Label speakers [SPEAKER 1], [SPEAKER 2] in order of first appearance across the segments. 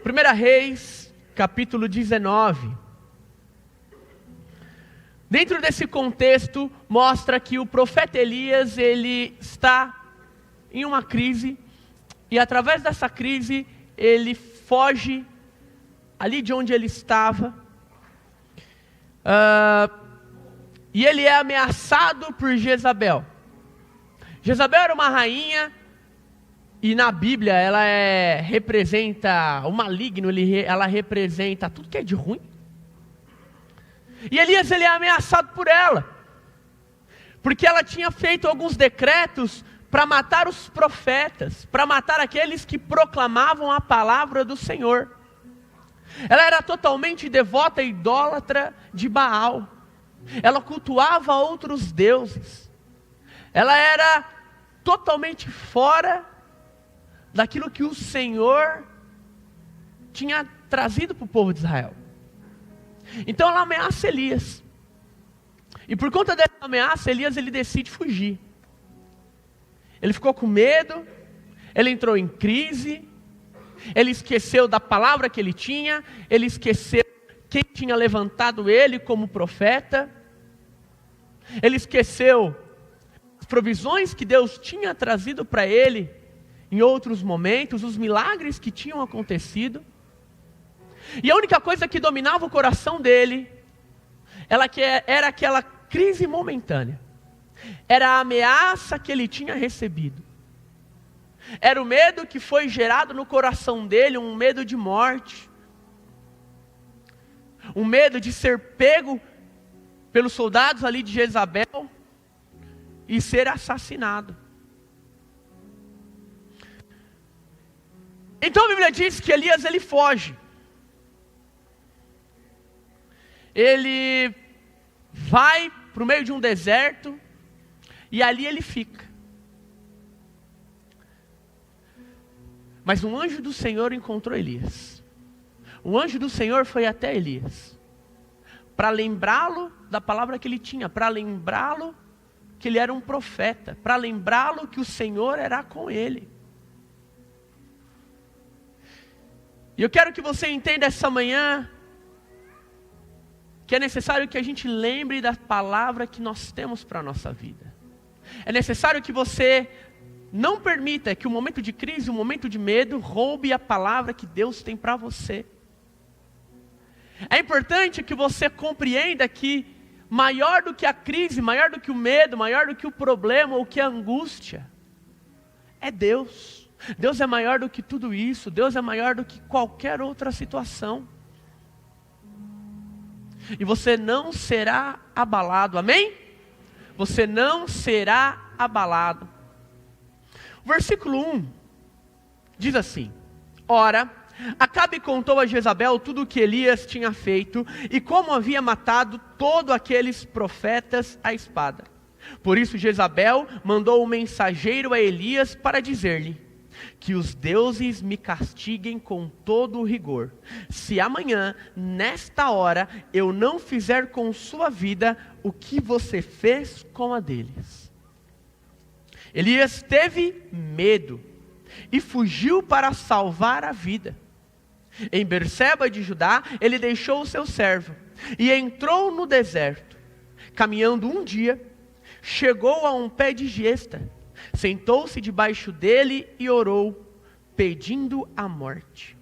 [SPEAKER 1] 1 Reis, capítulo 19. Dentro desse contexto, mostra que o profeta Elias, ele está em uma crise, e através dessa crise, ele foge ali de onde ele estava, e ele é ameaçado por Jezabel. Jezabel era uma rainha, e na Bíblia ela representa o maligno, ela representa tudo que é de ruim. E Elias, ele é ameaçado por ela, porque ela tinha feito alguns decretos para matar os profetas, para matar aqueles que proclamavam a palavra do Senhor. Ela era totalmente devota e idólatra de Baal. Ela cultuava outros deuses. Ela era totalmente fora daquilo que o Senhor tinha trazido para o povo de Israel. Então ela ameaça Elias. E por conta dessa ameaça, Elias, ele decide fugir. Ele ficou com medo, ele entrou em crise, ele esqueceu da palavra que ele tinha, ele esqueceu quem tinha levantado ele como profeta, ele esqueceu as provisões que Deus tinha trazido para ele em outros momentos, os milagres que tinham acontecido. E a única coisa que dominava o coração dele, era aquela crise momentânea. Era a ameaça que ele tinha recebido. Era o medo que foi gerado no coração dele, um medo de morte. Um medo de ser pego pelos soldados ali de Jezabel e ser assassinado. Então a Bíblia diz que Elias, ele foge. Ele vai para o meio de um deserto e ali ele fica. Mas um anjo do Senhor encontrou Elias. O anjo do Senhor foi até Elias para lembrá-lo da palavra que ele tinha, para lembrá-lo que ele era um profeta, para lembrá-lo que o Senhor era com ele. E eu quero que você entenda essa manhã que é necessário que a gente lembre da palavra que nós temos para a nossa vida. É necessário que você não permita que o momento de crise, o momento de medo, roube a palavra que Deus tem para você. É importante que você compreenda que maior do que a crise, maior do que o medo, maior do que o problema ou que a angústia, é Deus. Deus é maior do que tudo isso. Deus é maior do que qualquer outra situação. E você não será abalado, amém? Você não será abalado. O versículo 1 diz assim: Ora, Acabe contou a Jezabel tudo o que Elias tinha feito e como havia matado todos aqueles profetas à espada. Por isso Jezabel mandou um mensageiro a Elias para dizer-lhe: que os deuses me castiguem com todo o rigor, se amanhã, nesta hora, eu não fizer com sua vida o que você fez com a deles. Elias teve medo e fugiu para salvar a vida. Em Berseba de Judá, ele deixou o seu servo e entrou no deserto. Caminhando um dia, chegou a um pé de gesta, sentou-se debaixo dele e orou, pedindo a morte.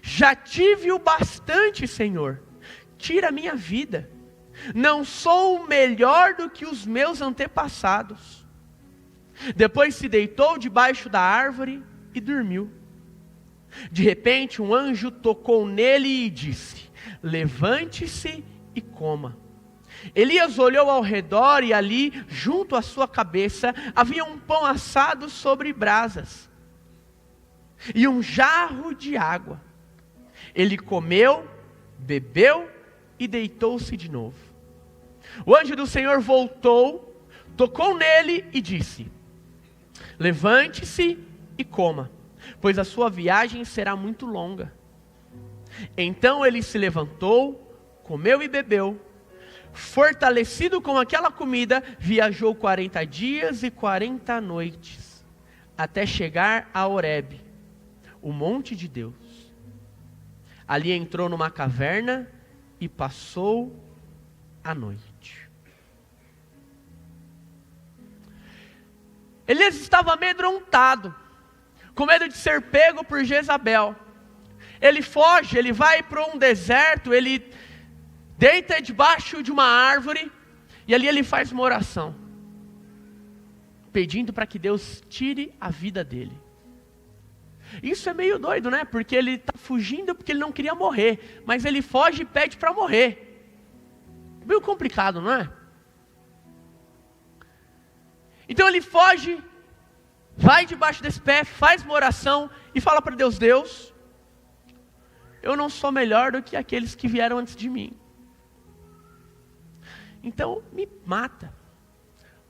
[SPEAKER 1] Já tive o bastante, Senhor, tira minha vida. Não sou melhor do que os meus antepassados. Depois se deitou debaixo da árvore e dormiu. De repente um anjo tocou nele e disse: levante-se e coma. Elias olhou ao redor e ali, junto à sua cabeça, havia um pão assado sobre brasas e um jarro de água. Ele comeu, bebeu e deitou-se de novo. O anjo do Senhor voltou, tocou nele e disse: levante-se e coma, pois a sua viagem será muito longa. Então ele se levantou, comeu e bebeu. Fortalecido com aquela comida, viajou 40 dias e 40 noites, até chegar a Horebe, o monte de Deus. Ali entrou numa caverna e passou a noite. Elias estava amedrontado, com medo de ser pego por Jezabel. Ele foge, ele vai para um deserto, ele deita debaixo de uma árvore, e ali ele faz uma oração, pedindo para que Deus tire a vida dele. Isso é meio doido, né? Porque ele está fugindo porque ele não queria morrer, mas ele foge e pede para morrer. Meio complicado, não é? Então ele foge, vai debaixo desse pé, faz uma oração e fala para Deus: Deus, eu não sou melhor do que aqueles que vieram antes de mim. Então me mata.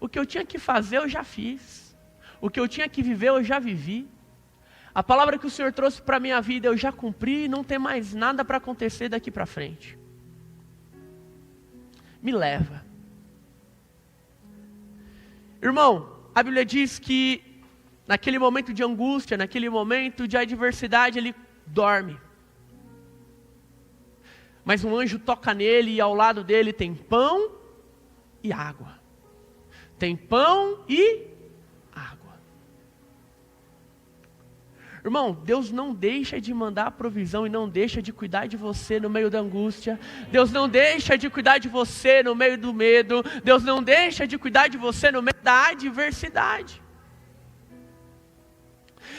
[SPEAKER 1] O que eu tinha que fazer eu já fiz. O que eu tinha que viver eu já vivi. A palavra que o Senhor trouxe para a minha vida eu já cumpri e não tem mais nada para acontecer daqui para frente. Me leva. Irmão, a Bíblia diz que naquele momento de angústia, naquele momento de adversidade, ele dorme. Mas um anjo toca nele e ao lado dele tem pão e água. Tem pão e água. Irmão, Deus não deixa de mandar a provisão e não deixa de cuidar de você no meio da angústia. Deus não deixa de cuidar de você no meio do medo. Deus não deixa de cuidar de você no meio da adversidade.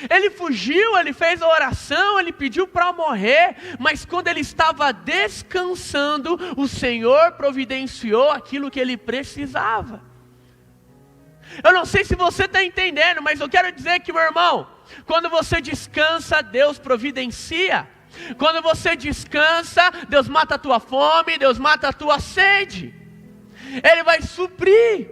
[SPEAKER 1] Ele fugiu, ele fez a oração, ele pediu para morrer, mas quando ele estava descansando, o Senhor providenciou aquilo que ele precisava. Eu não sei se você está entendendo, mas eu quero dizer que, meu irmão, quando você descansa, Deus providencia. Quando você descansa, Deus mata a tua fome, Deus mata a tua sede. Ele vai suprir.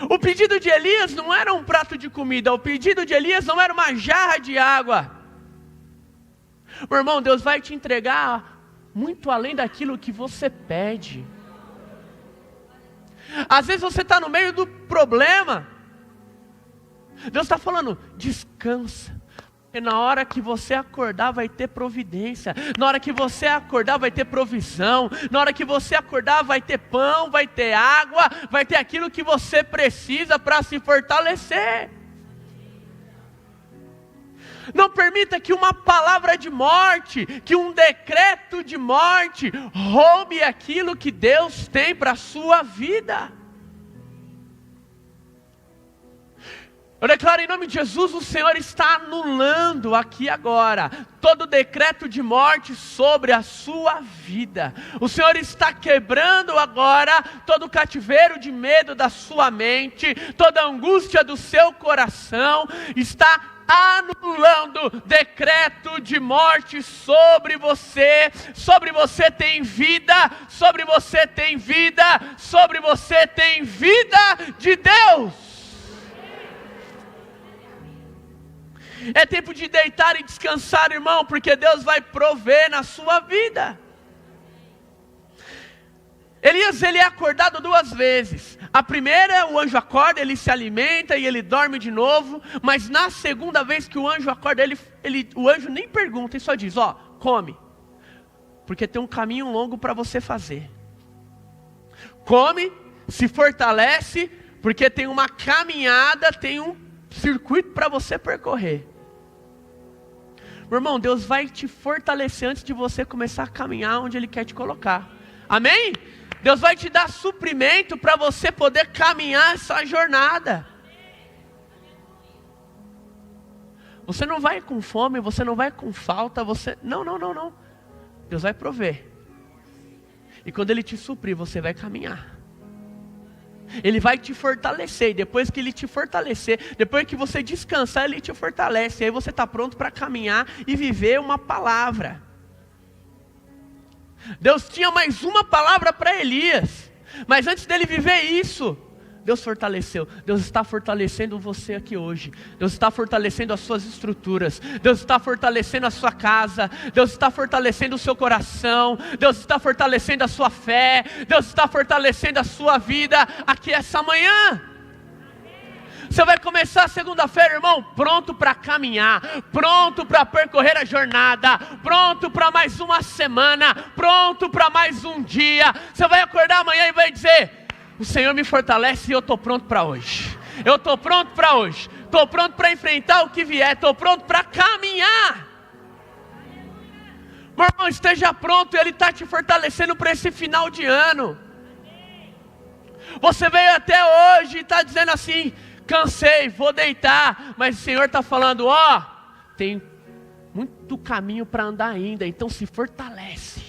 [SPEAKER 1] O pedido de Elias não era um prato de comida, o pedido de Elias não era uma jarra de água. Meu irmão, Deus vai te entregar muito além daquilo que você pede. Às vezes você está no meio do problema, Deus está falando: descansa. E na hora que você acordar vai ter providência. Na hora que você acordar vai ter provisão. Na hora que você acordar vai ter pão, vai ter água, vai ter aquilo que você precisa para se fortalecer. Não permita que uma palavra de morte, que um decreto de morte roube aquilo que Deus tem para a sua vida. Eu declaro em nome de Jesus, o Senhor está anulando aqui agora todo decreto de morte sobre a sua vida. O Senhor está quebrando agora todo cativeiro de medo da sua mente, toda angústia do seu coração, está anulando decreto de morte sobre você. Sobre você tem vida, sobre você tem vida, sobre você tem vida de Deus. É tempo de deitar e descansar, irmão, porque Deus vai prover na sua vida. Elias, ele é acordado 2 vezes. A primeira, o anjo acorda, ele se alimenta e ele dorme de novo. Mas na segunda vez que o anjo acorda, o anjo nem pergunta, ele só diz: ó, come, porque tem um caminho longo para você fazer. Come, se fortalece, porque tem uma caminhada, tem um circuito para você percorrer. Meu irmão, Deus vai te fortalecer antes de você começar a caminhar onde Ele quer te colocar. Amém? Deus vai te dar suprimento para você poder caminhar essa jornada. Você não vai com fome, você não vai com falta, Não. Deus vai prover. E quando Ele te suprir, você vai caminhar. Ele vai te fortalecer, e depois que Ele te fortalecer, depois que você descansar, Ele te fortalece, e aí você está pronto para caminhar e viver uma palavra. Deus tinha mais uma palavra para Elias, mas antes dele viver isso, Deus fortaleceu. Deus está fortalecendo você aqui hoje. Deus está fortalecendo as suas estruturas. Deus está fortalecendo a sua casa. Deus está fortalecendo o seu coração. Deus está fortalecendo a sua fé. Deus está fortalecendo a sua vida aqui essa manhã. Você vai começar a segunda-feira, irmão, pronto para caminhar, pronto para percorrer a jornada, pronto para mais uma semana, pronto para mais um dia. Você vai acordar amanhã e vai dizer: o Senhor me fortalece e eu estou pronto para hoje. Eu estou pronto para hoje. Estou pronto para enfrentar o que vier. Estou pronto para caminhar. Meu irmão, esteja pronto. Ele está te fortalecendo para esse final de ano. Você veio até hoje e está dizendo assim: cansei, vou deitar. Mas o Senhor está falando: ó, tem muito caminho para andar ainda. Então se fortalece.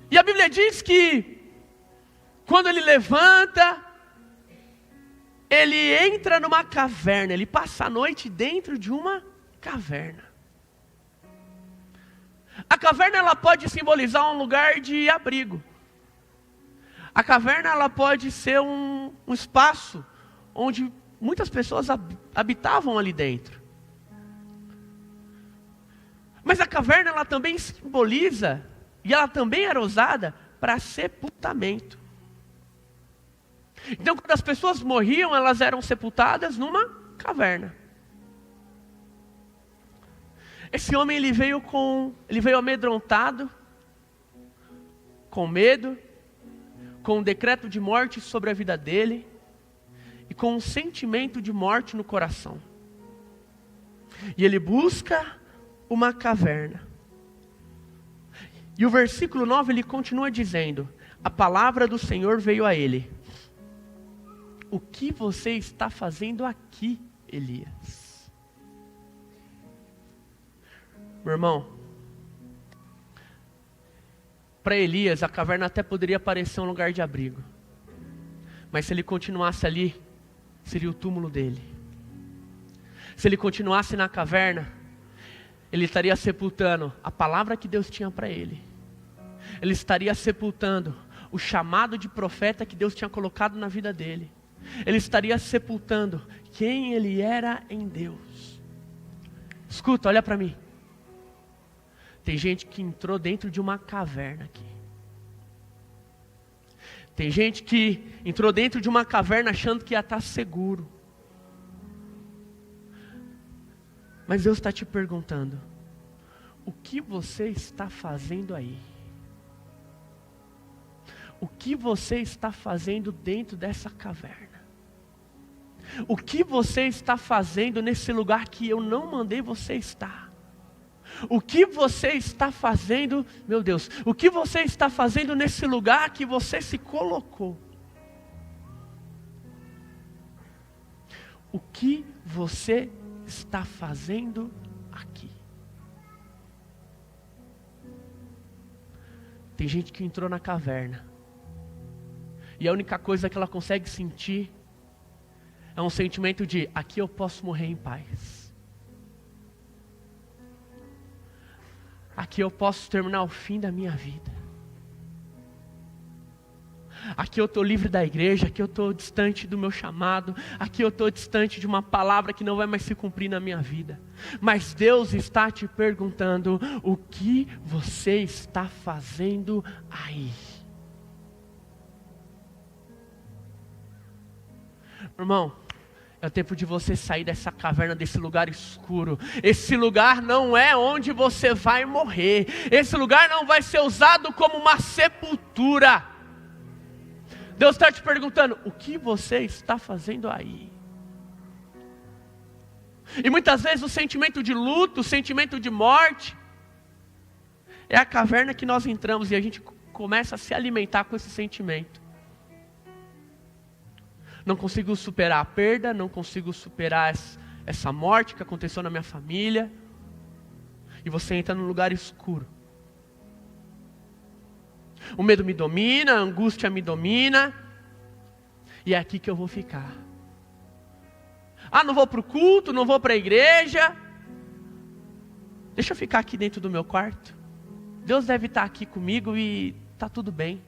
[SPEAKER 1] E a Bíblia diz que quando ele levanta, ele entra numa caverna. Ele passa a noite dentro de uma caverna. A caverna, ela pode simbolizar um lugar de abrigo. A caverna, ela pode ser um espaço onde muitas pessoas habitavam ali dentro. Mas a caverna, ela também simboliza, e ela também era usada para sepultamento. Então, quando as pessoas morriam, elas eram sepultadas numa caverna. Esse homem, ele veio amedrontado, com medo, com um decreto de morte sobre a vida dele, e com um sentimento de morte no coração. E ele busca uma caverna. E o versículo 9, ele continua dizendo: a palavra do Senhor veio a ele: o que você está fazendo aqui, Elias? Meu irmão, para Elias, a caverna até poderia parecer um lugar de abrigo. Mas se ele continuasse ali, seria o túmulo dele. Se ele continuasse na caverna, ele estaria sepultando a palavra que Deus tinha para ele. Ele estaria sepultando o chamado de profeta que Deus tinha colocado na vida dele. Ele estaria sepultando quem ele era em Deus. Escuta, olha para mim. Tem gente que entrou dentro de uma caverna aqui. Tem gente que entrou dentro de uma caverna achando que ia estar seguro. Mas Deus está te perguntando: o que você está fazendo aí? O que você está fazendo dentro dessa caverna? O que você está fazendo nesse lugar que eu não mandei você estar? O que você está fazendo, meu Deus, o que você está fazendo nesse lugar que você se colocou? O que você está fazendo aqui? Tem gente que entrou na caverna e a única coisa que ela consegue sentir é um sentimento de: aqui eu posso morrer em paz. Aqui eu posso terminar o fim da minha vida. Aqui eu estou livre da igreja, aqui eu estou distante do meu chamado, aqui eu estou distante de uma palavra que não vai mais se cumprir na minha vida. Mas Deus está te perguntando: o que você está fazendo aí? Irmão, é o tempo de você sair dessa caverna, desse lugar escuro. Esse lugar não é onde você vai morrer. Esse lugar não vai ser usado como uma sepultura. Deus está te perguntando: o que você está fazendo aí? E muitas vezes o sentimento de luto, o sentimento de morte, é a caverna que nós entramos e a gente começa a se alimentar com esse sentimento. Não consigo superar a perda, não consigo superar essa morte que aconteceu na minha família. E você entra num lugar escuro. O medo me domina, a angústia me domina. E é aqui que eu vou ficar. Ah, não vou para o culto, não vou para a igreja. Deixa eu ficar aqui dentro do meu quarto. Deus deve estar aqui comigo e está tudo bem.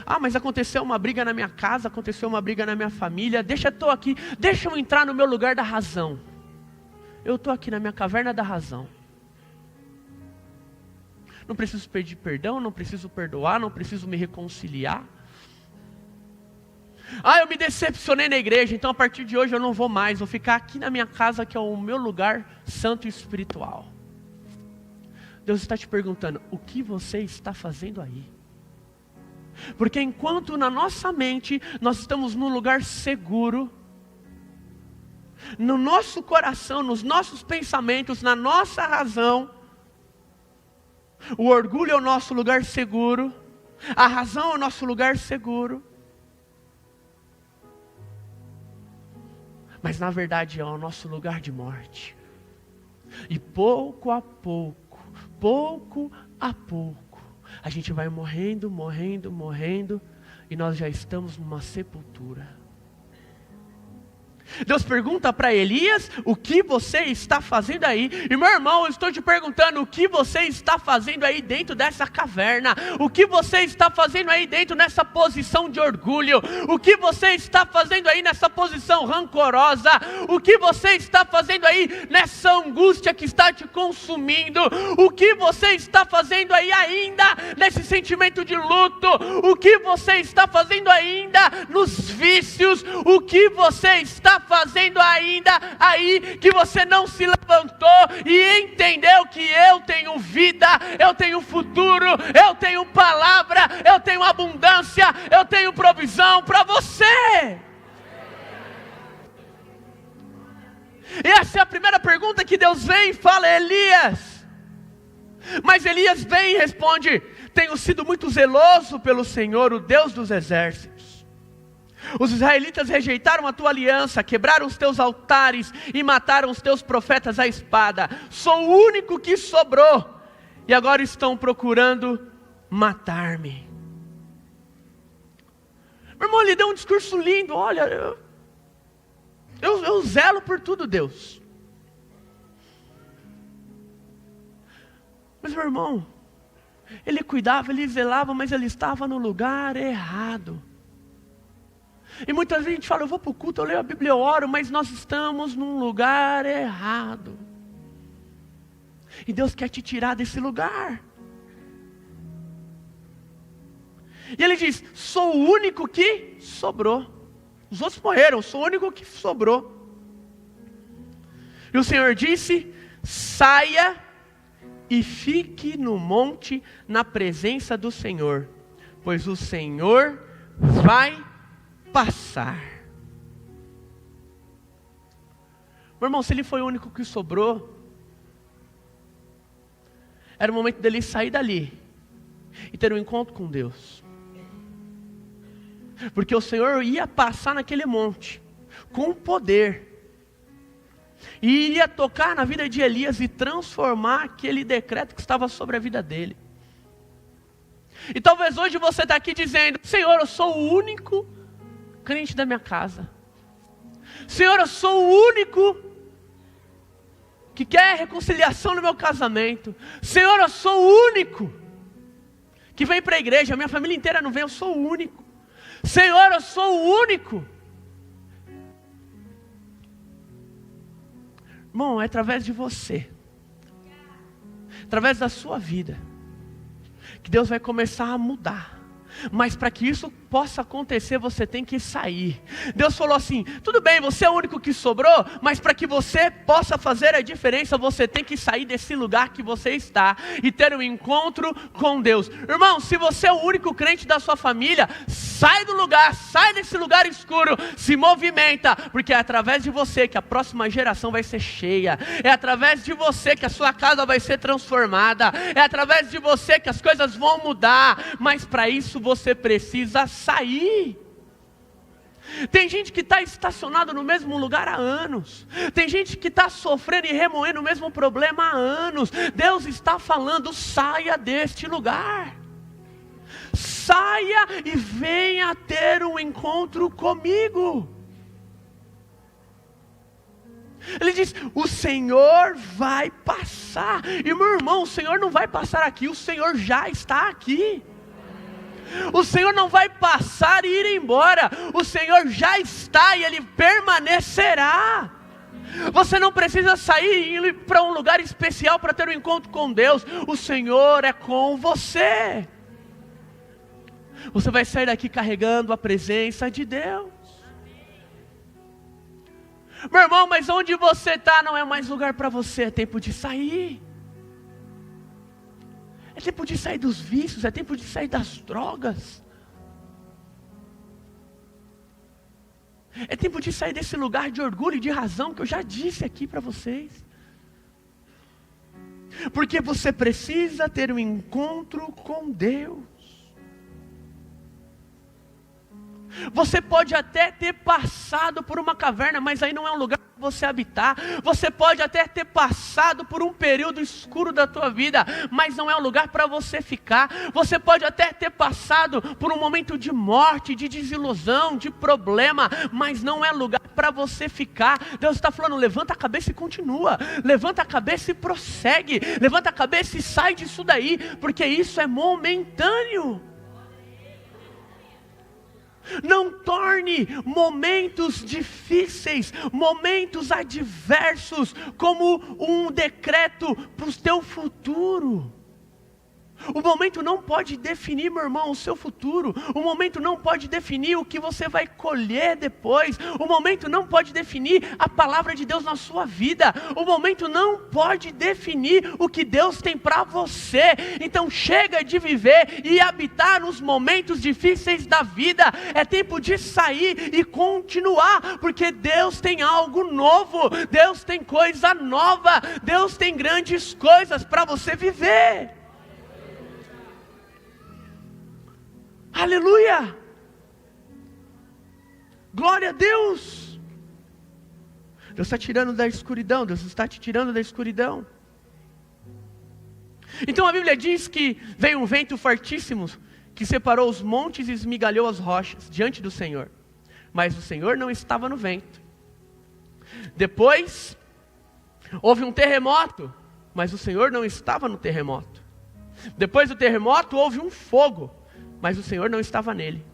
[SPEAKER 1] Ah, mas aconteceu uma briga na minha casa, aconteceu uma briga na minha família. Deixa eu entrar no meu lugar da razão. Eu estou aqui na minha caverna da razão. Não preciso pedir perdão, não preciso perdoar, não preciso me reconciliar. Eu me decepcionei na igreja, então a partir de hoje eu não vou mais, vou ficar aqui na minha casa, que é o meu lugar santo e espiritual. Deus está te perguntando, o que você está fazendo aí? Porque enquanto na nossa mente nós estamos num lugar seguro, no nosso coração, nos nossos pensamentos, na nossa razão, o orgulho é o nosso lugar seguro, a razão é o nosso lugar seguro, mas na verdade é o nosso lugar de morte. E pouco a pouco, a gente vai morrendo, e nós já estamos numa sepultura. Deus pergunta para Elias, o que você está fazendo aí? E meu irmão, eu estou te perguntando, o que você está fazendo aí dentro dessa caverna? O que você está fazendo aí dentro nessa posição de orgulho? O que você está fazendo aí nessa posição rancorosa? O que você está fazendo aí nessa angústia que está te consumindo? O que você está fazendo aí ainda nesse sentimento de luto? O que você está fazendo ainda nos vícios? O que você está fazendo ainda aí que você não se levantou e entendeu que eu tenho vida, eu tenho futuro, eu tenho palavra, eu tenho abundância, eu tenho provisão para você? E essa é a primeira pergunta que Deus vem e fala, Elias. Mas Elias vem e responde, tenho sido muito zeloso pelo Senhor, o Deus dos exércitos. Os israelitas rejeitaram a tua aliança, quebraram os teus altares e mataram os teus profetas à espada. Sou o único que sobrou e agora estão procurando matar-me. Meu irmão, ele deu um discurso lindo. Olha, eu zelo por tudo, Deus. Mas meu irmão, ele cuidava, ele zelava, mas ele estava no lugar errado. E muitas vezes a gente fala, eu vou para o culto, eu leio a Bíblia, eu oro, mas nós estamos num lugar errado. E Deus quer te tirar desse lugar. E ele diz, sou o único que sobrou. Os outros morreram, sou o único que sobrou. E o Senhor disse, saia e fique no monte na presença do Senhor, pois o Senhor vai passar. Meu irmão, se ele foi o único que sobrou, era o momento dele sair dali e ter um encontro com Deus. Porque o Senhor ia passar naquele monte com poder e iria tocar na vida de Elias e transformar aquele decreto que estava sobre a vida dele. E talvez hoje você está aqui dizendo, Senhor, eu sou o único crente da minha casa. Senhor, eu sou o único que quer reconciliação no meu casamento. Senhor, eu sou o único que vem para a igreja. A minha família inteira não vem, eu sou o único. Senhor, eu sou o único. Irmão, é através de você, através da sua vida, que Deus vai começar a mudar. Mas para que isso possa acontecer, você tem que sair. Deus falou assim, tudo bem, você é o único que sobrou, mas para que você possa fazer a diferença, você tem que sair desse lugar que você está e ter um encontro com Deus. Irmão, se você é o único crente da sua família, sai do lugar, sai desse lugar escuro, se movimenta, porque é através de você que a próxima geração vai ser cheia, é através de você que a sua casa vai ser transformada, é através de você que as coisas vão mudar, mas para isso você precisa sair. Tem gente que está estacionado no mesmo lugar há anos. Tem gente que está sofrendo e remoendo o mesmo problema há anos. Deus está falando, saia deste lugar. Saia e venha ter um encontro comigo. Ele diz, o Senhor vai passar. E meu irmão, o Senhor não vai passar aqui, o Senhor já está aqui. O Senhor não vai passar e ir embora. O Senhor já está e Ele permanecerá. Você não precisa sair e ir para um lugar especial para ter um encontro com Deus. O Senhor é com você. Você vai sair daqui carregando a presença de Deus. Meu irmão, mas onde você está não é mais lugar para você, é tempo de sair. É tempo de sair dos vícios, é tempo de sair das drogas. É tempo de sair desse lugar de orgulho e de razão que eu já disse aqui para vocês. Porque você precisa ter um encontro com Deus. Você pode até ter passado por uma caverna, mas aí não é um lugar para você habitar. Você pode até ter passado por um período escuro da tua vida, mas não é um lugar para você ficar. Você pode até ter passado por um momento de morte, de desilusão, de problema, mas não é lugar para você ficar. Deus está falando, levanta a cabeça e continua. Levanta a cabeça e prossegue. Levanta a cabeça e sai disso daí, porque isso é momentâneo. Não torne momentos difíceis, momentos adversos, como um decreto para o teu futuro. O momento não pode definir, meu irmão, o seu futuro. O momento não pode definir o que você vai colher depois. O momento não pode definir a palavra de Deus na sua vida. O momento não pode definir o que Deus tem para você. Então chega de viver e habitar nos momentos difíceis da vida. É tempo de sair e continuar, porque Deus tem algo novo. Deus tem coisa nova. Deus tem grandes coisas para você viver. Aleluia! Glória a Deus! Deus está tirando da escuridão, Deus está te tirando da escuridão. Então a Bíblia diz que veio um vento fortíssimo, que separou os montes e esmigalhou as rochas diante do Senhor. Mas o Senhor não estava no vento. Depois, houve um terremoto, mas o Senhor não estava no terremoto. Depois do terremoto, houve um fogo, mas o Senhor não estava nele.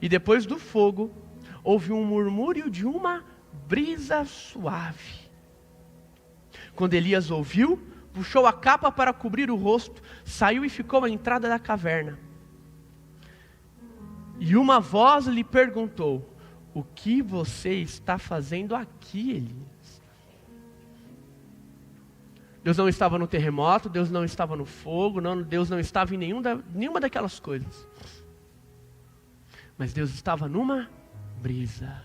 [SPEAKER 1] E depois do fogo, houve um murmúrio de uma brisa suave. Quando Elias ouviu, puxou a capa para cobrir o rosto, saiu e ficou à entrada da caverna. E uma voz lhe perguntou: o que você está fazendo aqui, Elias? Deus não estava no terremoto, Deus não estava no fogo, Deus não estava em nenhuma daquelas coisas. Mas Deus estava numa brisa.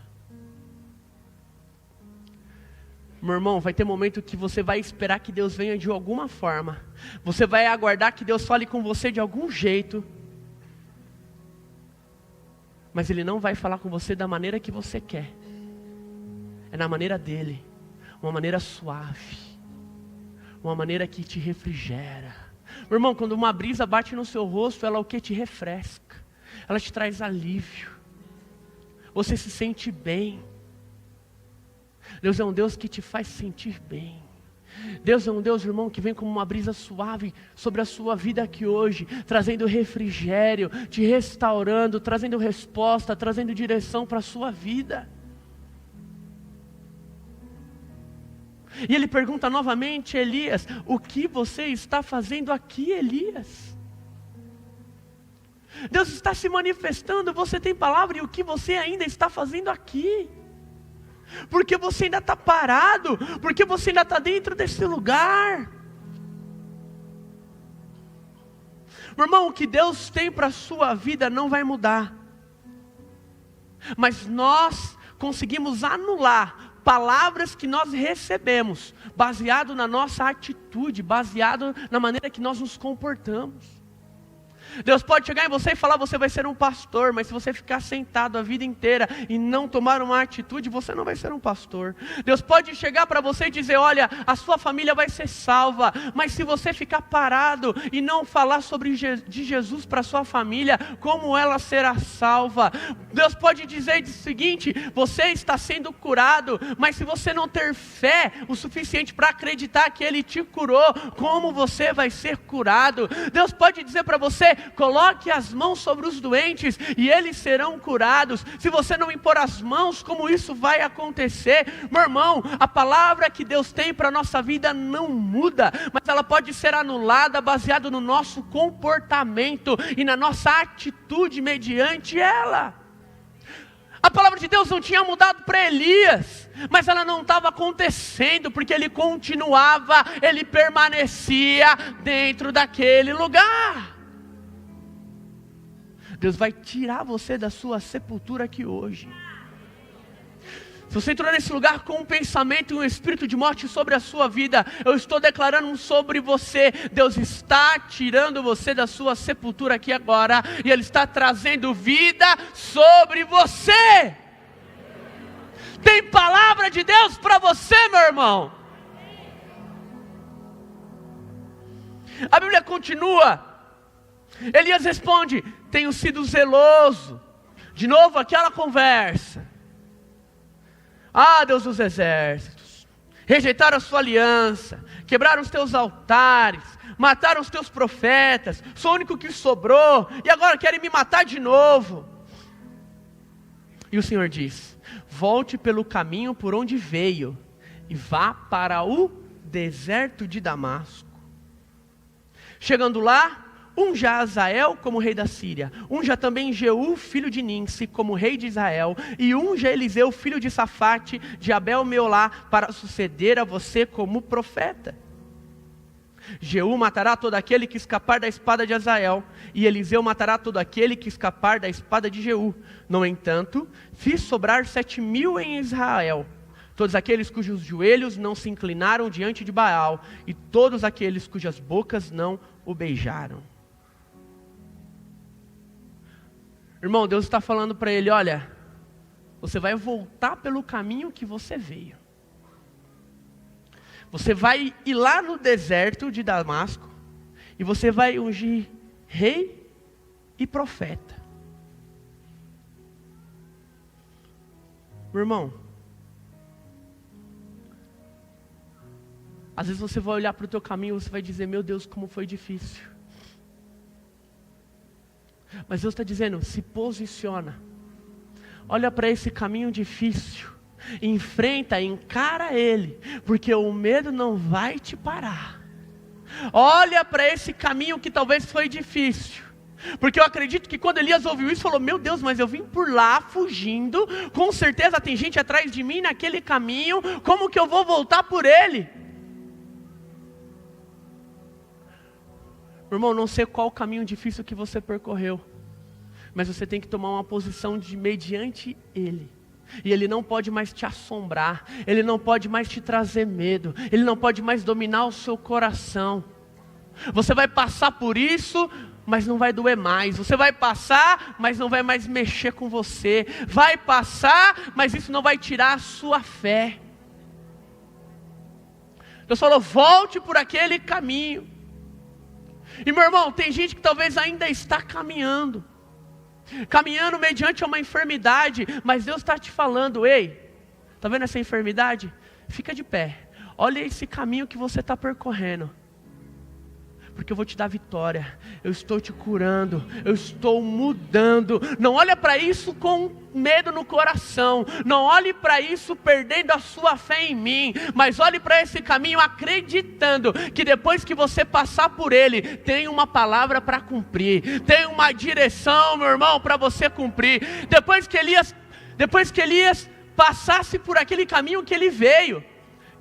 [SPEAKER 1] Meu irmão, vai ter momento que você vai esperar que Deus venha de alguma forma. Você vai aguardar que Deus fale com você de algum jeito. Mas Ele não vai falar com você da maneira que você quer. É na maneira dEle. Uma maneira suave. Uma maneira que te refrigera. Meu irmão, quando uma brisa bate no seu rosto, ela o que? Te refresca. Ela te traz alívio. Você se sente bem. Deus é um Deus que te faz sentir bem. Deus é um Deus, irmão, que vem como uma brisa suave sobre a sua vida aqui hoje, trazendo refrigério, te restaurando, trazendo resposta, trazendo direção para a sua vida. E ele pergunta novamente a Elias: o que você está fazendo aqui, Elias? Deus está se manifestando, você tem palavra, e o que você ainda está fazendo aqui? Porque você ainda está parado, porque você ainda está dentro desse lugar. Meu irmão, o que Deus tem para a sua vida não vai mudar. Mas nós conseguimos anular palavras que nós recebemos, baseado na nossa atitude, baseado na maneira que nós nos comportamos. Deus pode chegar em você e falar: você vai ser um pastor, mas se você ficar sentado a vida inteira e não tomar uma atitude, você não vai ser um pastor. Deus pode chegar para você e dizer: olha, a sua família vai ser salva, mas se você ficar parado e não falar de Jesus para a sua família, como ela será salva? Deus pode dizer o seguinte: você está sendo curado, mas se você não ter fé o suficiente para acreditar que Ele te curou, como você vai ser curado? Deus pode dizer para você: coloque as mãos sobre os doentes e eles serão curados. Se você não impor as mãos, como isso vai acontecer? Meu irmão, a palavra que Deus tem para a nossa vida não muda, mas ela pode ser anulada baseado no nosso comportamento e na nossa atitude mediante ela. A palavra de Deus não tinha mudado para Elias, mas ela não estava acontecendo, porque ele continuava, ele permanecia dentro daquele lugar. Deus vai tirar você da sua sepultura aqui hoje. Se você entrou nesse lugar com um pensamento e um espírito de morte sobre a sua vida, eu estou declarando sobre você, Deus está tirando você da sua sepultura aqui agora, e Ele está trazendo vida sobre você. Tem palavra de Deus para você, meu irmão. A Bíblia continua, Elias responde: tenho sido zeloso. De novo aquela conversa. Ah, Deus dos exércitos, rejeitaram a sua aliança, quebraram os teus altares, mataram os teus profetas, sou o único que sobrou, e agora querem me matar de novo. E o Senhor diz: volte pelo caminho por onde veio, e vá para o deserto de Damasco. Chegando lá, unja Azael como rei da Síria, unja também Jeú, filho de Ninsi, como rei de Israel, e unja Eliseu, filho de Safate, de Abel-Meolá, para suceder a você como profeta. Jeú matará todo aquele que escapar da espada de Azael, e Eliseu matará todo aquele que escapar da espada de Jeú. No entanto, fiz sobrar 7.000 em Israel, todos aqueles cujos joelhos não se inclinaram diante de Baal, e todos aqueles cujas bocas não o beijaram. Irmão, Deus está falando para ele: olha, você vai voltar pelo caminho que você veio. Você vai ir lá no deserto de Damasco, e você vai ungir rei e profeta. Meu irmão, às vezes você vai olhar para o teu caminho e você vai dizer: meu Deus, como foi difícil. Mas Deus está dizendo: se posiciona, olha para esse caminho difícil, enfrenta, encara ele, porque o medo não vai te parar. Olha para esse caminho que talvez foi difícil, porque eu acredito que quando Elias ouviu isso, falou: meu Deus, mas eu vim por lá fugindo, com certeza tem gente atrás de mim naquele caminho, como que eu vou voltar por ele? Meu irmão, não sei qual o caminho difícil que você percorreu, mas você tem que tomar uma posição de mediante ele. E ele não pode mais te assombrar, ele não pode mais te trazer medo, ele não pode mais dominar o seu coração. Você vai passar por isso, mas não vai doer mais. Você vai passar, mas não vai mais mexer com você. Vai passar, mas isso não vai tirar a sua fé. Deus falou: volte por aquele caminho. E meu irmão, tem gente que talvez ainda está caminhando mediante uma enfermidade, mas Deus está te falando: ei, está vendo essa enfermidade? Fica de pé, olha esse caminho que você está percorrendo, porque eu vou te dar vitória, eu estou te curando, eu estou mudando. Não olha para isso com medo no coração, não olhe para isso perdendo a sua fé em mim, mas olhe para esse caminho acreditando que depois que você passar por ele, tem uma palavra para cumprir, tem uma direção, meu irmão, para você cumprir. Depois que Elias passasse por aquele caminho que ele veio,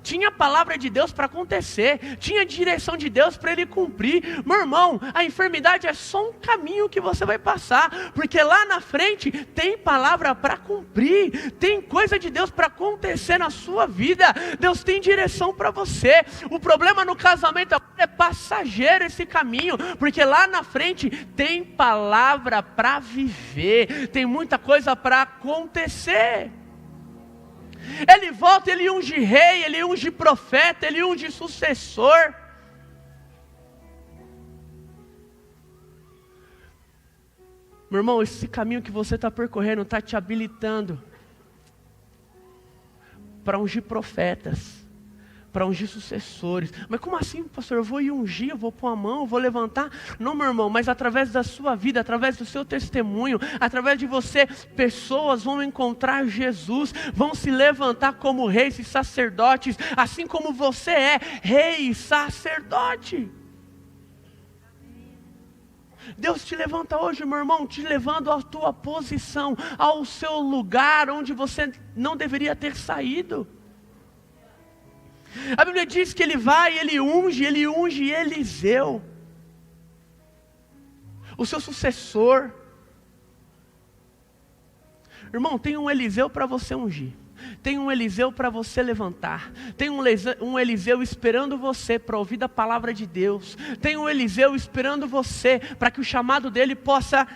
[SPEAKER 1] tinha a palavra de Deus para acontecer, tinha a direção de Deus para ele cumprir. Meu irmão, a enfermidade é só um caminho que você vai passar, porque lá na frente tem palavra para cumprir, tem coisa de Deus para acontecer na sua vida. Deus tem direção para você. O problema no casamento é passageiro esse caminho, porque lá na frente tem palavra para viver, tem muita coisa para acontecer. Ele volta, ele unge rei, ele unge profeta, ele unge sucessor. Meu irmão, esse caminho que você está percorrendo está te habilitando para ungir profetas, para ungir sucessores. Mas como assim, pastor? Eu vou ir ungir, eu vou pôr a mão, eu vou levantar? Não, meu irmão, mas através da sua vida, através do seu testemunho, através de você, pessoas vão encontrar Jesus, vão se levantar como reis e sacerdotes, assim como você é rei e sacerdote. Deus te levanta hoje, meu irmão, te levando à tua posição, ao seu lugar onde você não deveria ter saído. A Bíblia diz que ele vai, ele unge Eliseu, o seu sucessor. Irmão, tem um Eliseu para você ungir, tem um Eliseu para você levantar, tem um Eliseu esperando você para ouvir da palavra de Deus, tem um Eliseu esperando você para que o chamado dele possa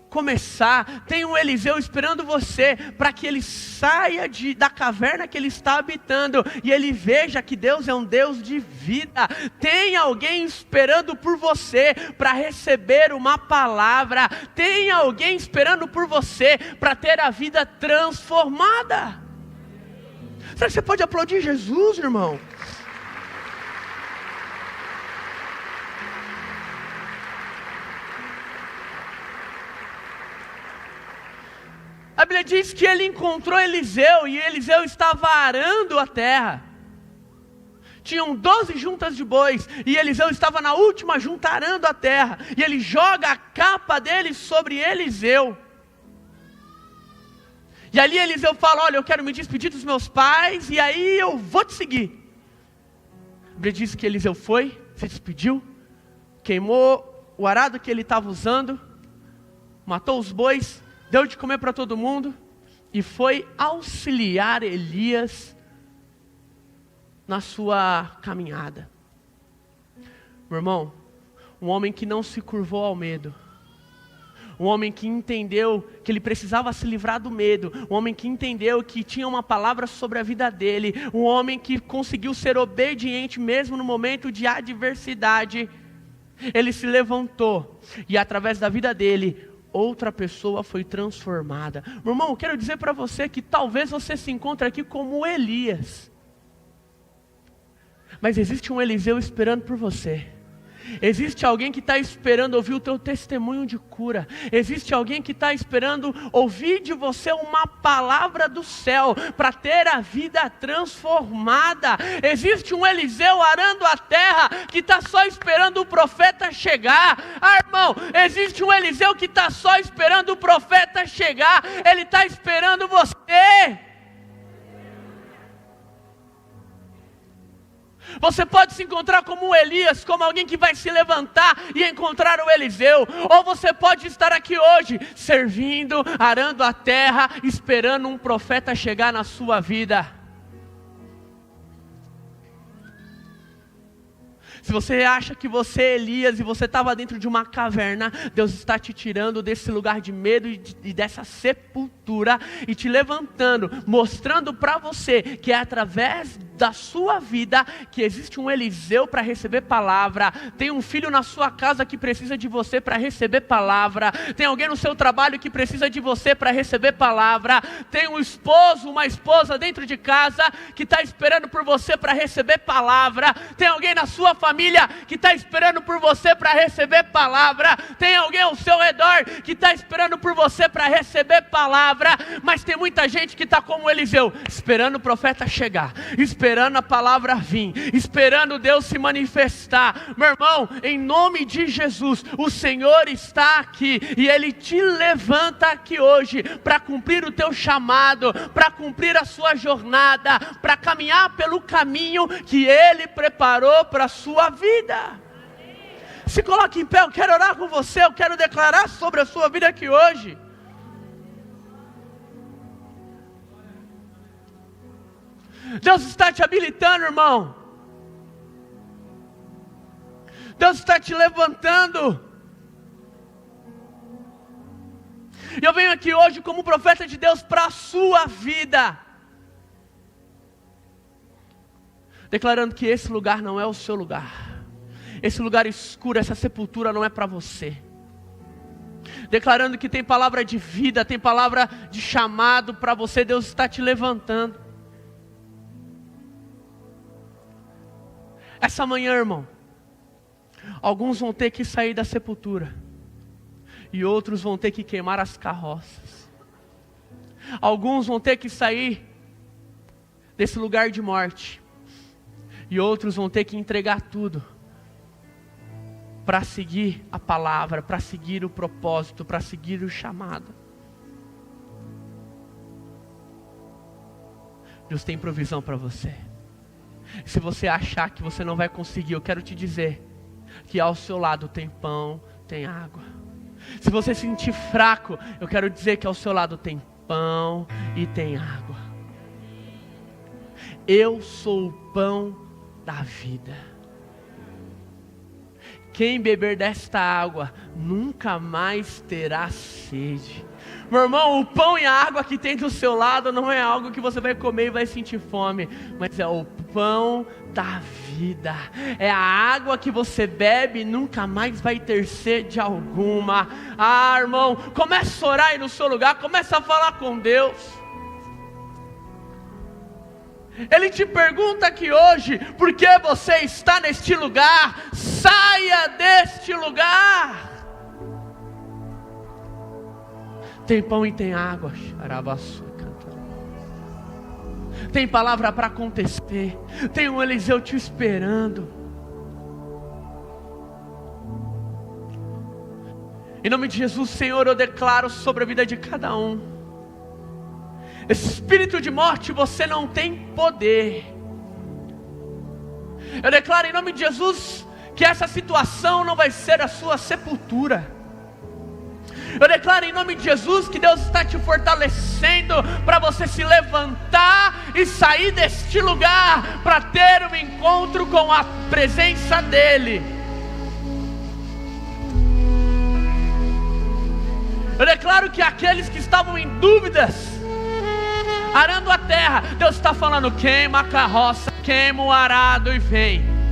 [SPEAKER 1] começar, tem um Eliseu esperando você para que ele saia da caverna que ele está habitando e ele veja que Deus é um Deus de vida. Tem alguém esperando por você para receber uma palavra, tem alguém esperando por você para ter a vida transformada. Será que você pode aplaudir Jesus, irmão? A Bíblia diz que ele encontrou Eliseu e Eliseu estava arando a terra. Tinham 12 juntas de bois e Eliseu estava na última junta arando a terra. E ele joga a capa dele sobre Eliseu. E ali Eliseu fala: olha, eu quero me despedir dos meus pais e aí eu vou te seguir. A Bíblia diz que Eliseu foi, se despediu, queimou o arado que ele estava usando, matou os bois, deu de comer para todo mundo e foi auxiliar Elias na sua caminhada. Meu irmão, um homem que não se curvou ao medo, um homem que entendeu que ele precisava se livrar do medo, um homem que entendeu que tinha uma palavra sobre a vida dele, um homem que conseguiu ser obediente mesmo no momento de adversidade. Ele se levantou e através da vida dele, outra pessoa foi transformada. Meu irmão, eu quero dizer para você que talvez você se encontre aqui como Elias, mas existe um Eliseu esperando por você. Existe alguém que está esperando ouvir o teu testemunho de cura. Existe alguém que está esperando ouvir de você uma palavra do céu para ter a vida transformada. Existe um Eliseu arando a terra que está só esperando o profeta chegar. Irmão, existe um Eliseu que está só esperando o profeta chegar. Ele está esperando você. Você pode se encontrar como Elias, como alguém que vai se levantar e encontrar o Eliseu. Ou você pode estar aqui hoje, servindo, arando a terra, esperando um profeta chegar na sua vida. Se você acha que você é Elias e você estava dentro de uma caverna, Deus está te tirando desse lugar de medo e dessa sepultura e te levantando, mostrando para você que é através da sua vida que existe um Eliseu para receber palavra. Tem um filho na sua casa que precisa de você para receber palavra. Tem alguém no seu trabalho que precisa de você para receber palavra. Tem um esposo, uma esposa dentro de casa que está esperando por você para receber palavra. Tem alguém na sua família que está esperando por você para receber palavra. Tem alguém ao seu redor que está esperando por você para receber palavra. Mas tem muita gente que está como Eliseu, esperando o profeta chegar, esperando a palavra vir, esperando Deus se manifestar. Meu irmão, em nome de Jesus, o Senhor está aqui e Ele te levanta aqui hoje para cumprir o teu chamado, para cumprir a sua jornada, para caminhar pelo caminho que Ele preparou para a sua vida. Se coloque em pé, eu quero orar com você, eu quero declarar sobre a sua vida aqui hoje. Deus está te habilitando, irmão. Deus está te levantando. E eu venho aqui hoje como profeta de Deus para a sua vida, declarando que esse lugar não é o seu lugar. Esse lugar escuro, essa sepultura não é para você. Declarando que tem palavra de vida, tem palavra de chamado para você. Deus está te levantando. Essa manhã, irmão, alguns vão ter que sair da sepultura, e outros vão ter que queimar as carroças. Alguns vão ter que sair desse lugar de morte, e outros vão ter que entregar tudo para seguir a palavra, para seguir o propósito, para seguir o chamado. Deus tem provisão para você. Se você achar que você não vai conseguir, eu quero te dizer que ao seu lado tem pão, tem água. Se você se sentir fraco, eu quero dizer que ao seu lado tem pão e tem água. Eu sou o pão da vida. Quem beber desta água nunca mais terá sede. Meu irmão, o pão e a água que tem do seu lado não é algo que você vai comer e vai sentir fome, mas é o pão da vida. É a água que você bebe e nunca mais vai ter sede alguma. Ah, irmão, começa a orar aí no seu lugar, começa a falar com Deus. Ele te pergunta aqui hoje, por que você está neste lugar? Saia deste lugar. Tem pão e tem água. Tem palavra para acontecer. Tem um Eliseu te esperando. Em nome de Jesus, Senhor, eu declaro sobre a vida de cada um: espírito de morte, você não tem poder. Eu declaro em nome de Jesus que essa situação não vai ser a sua sepultura. Eu declaro em nome de Jesus que Deus está te fortalecendo para você se levantar e sair deste lugar para ter um encontro com a presença dEle. Eu declaro que aqueles que estavam em dúvidas, arando a terra, Deus está falando: queima a carroça, queima o arado e vem.